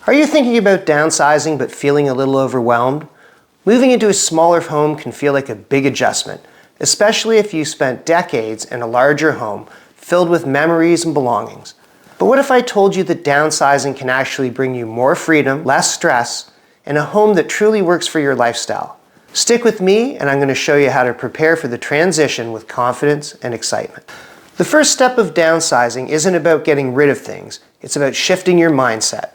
Are you thinking about downsizing but feeling a little overwhelmed? Moving into a smaller home can feel like a big adjustment, especially if you spent decades in a larger home filled with memories and belongings. But what if I told you that downsizing can actually bring you more freedom, less stress, and a home that truly works for your lifestyle? Stick with me and I'm going to show you how to prepare for the transition with confidence and excitement. The first step of downsizing isn't about getting rid of things, it's about shifting your mindset.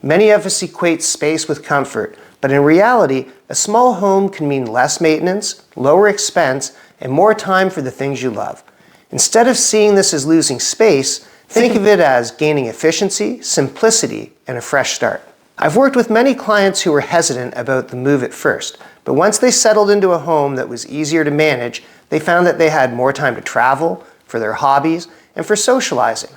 Many of us equate space with comfort, but in reality, a small home can mean less maintenance, lower expense, and more time for the things you love. Instead of seeing this as losing space, think of it as gaining efficiency, simplicity, and a fresh start. I've worked with many clients who were hesitant about the move at first, but once they settled into a home that was easier to manage, they found that they had more time to travel, for their hobbies, and for socializing.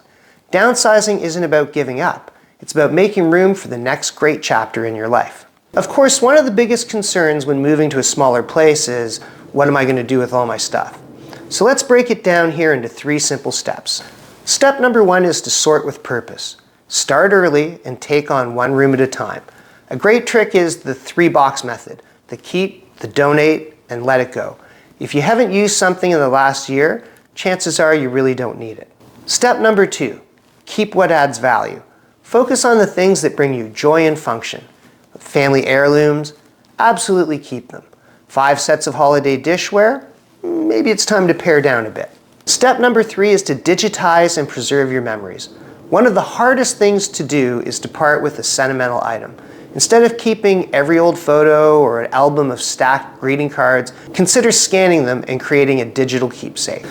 Downsizing isn't about giving up. It's about making room for the next great chapter in your life. Of course, one of the biggest concerns when moving to a smaller place is, what am I going to do with all my stuff? So let's break it down here into 3 simple steps. Step number 1 is to sort with purpose. Start early and take on one room at a time. A great trick is the 3-box method: the keep, the donate, and let it go. If you haven't used something in the last year, chances are you really don't need it. Step number 2, keep what adds value. Focus on the things that bring you joy and function. Family heirlooms, absolutely keep them. 5 sets of holiday dishware, maybe it's time to pare down a bit. Step number 3 is to digitize and preserve your memories. One of the hardest things to do is to part with a sentimental item. Instead of keeping every old photo or an album of stacked greeting cards, consider scanning them and creating a digital keepsake.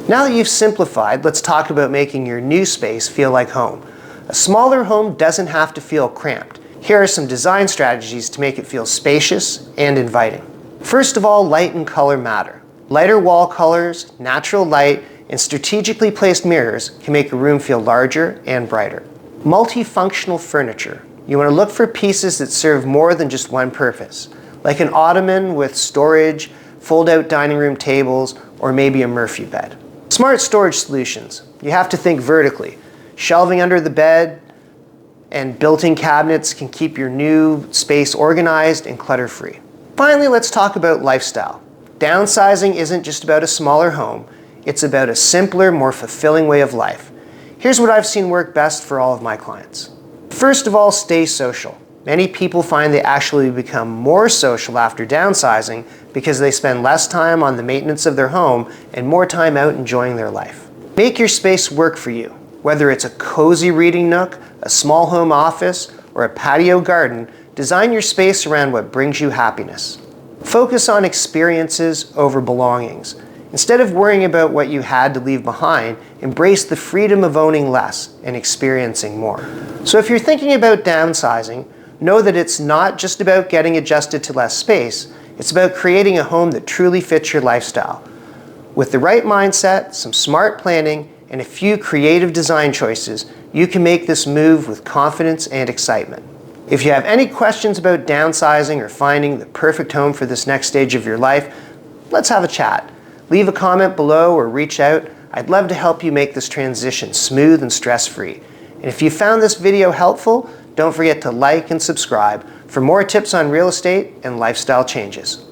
Now that you've simplified, let's talk about making your new space feel like home. A smaller home doesn't have to feel cramped. Here are some design strategies to make it feel spacious and inviting. First of all, light and color matter. Lighter wall colors, natural light, and strategically placed mirrors can make a room feel larger and brighter. Multifunctional furniture. You want to look for pieces that serve more than just one purpose, like an ottoman with storage, fold-out dining room tables, or maybe a Murphy bed. Smart storage solutions. You have to think vertically. Shelving under the bed and built-in cabinets can keep your new space organized and clutter-free. Finally, let's talk about lifestyle. Downsizing isn't just about a smaller home, it's about a simpler, more fulfilling way of life. Here's what I've seen work best for all of my clients. First of all, stay social. Many people find they actually become more social after downsizing because they spend less time on the maintenance of their home and more time out enjoying their life. Make your space work for you. Whether it's a cozy reading nook, a small home office, or a patio garden, design your space around what brings you happiness. Focus on experiences over belongings. Instead of worrying about what you had to leave behind, embrace the freedom of owning less and experiencing more. So if you're thinking about downsizing, know that it's not just about getting adjusted to less space, it's about creating a home that truly fits your lifestyle. With the right mindset, some smart planning, and a few creative design choices, you can make this move with confidence and excitement. If you have any questions about downsizing or finding the perfect home for this next stage of your life, let's have a chat. Leave a comment below or reach out. I'd love to help you make this transition smooth and stress-free. And if you found this video helpful, don't forget to like and subscribe for more tips on real estate and lifestyle changes.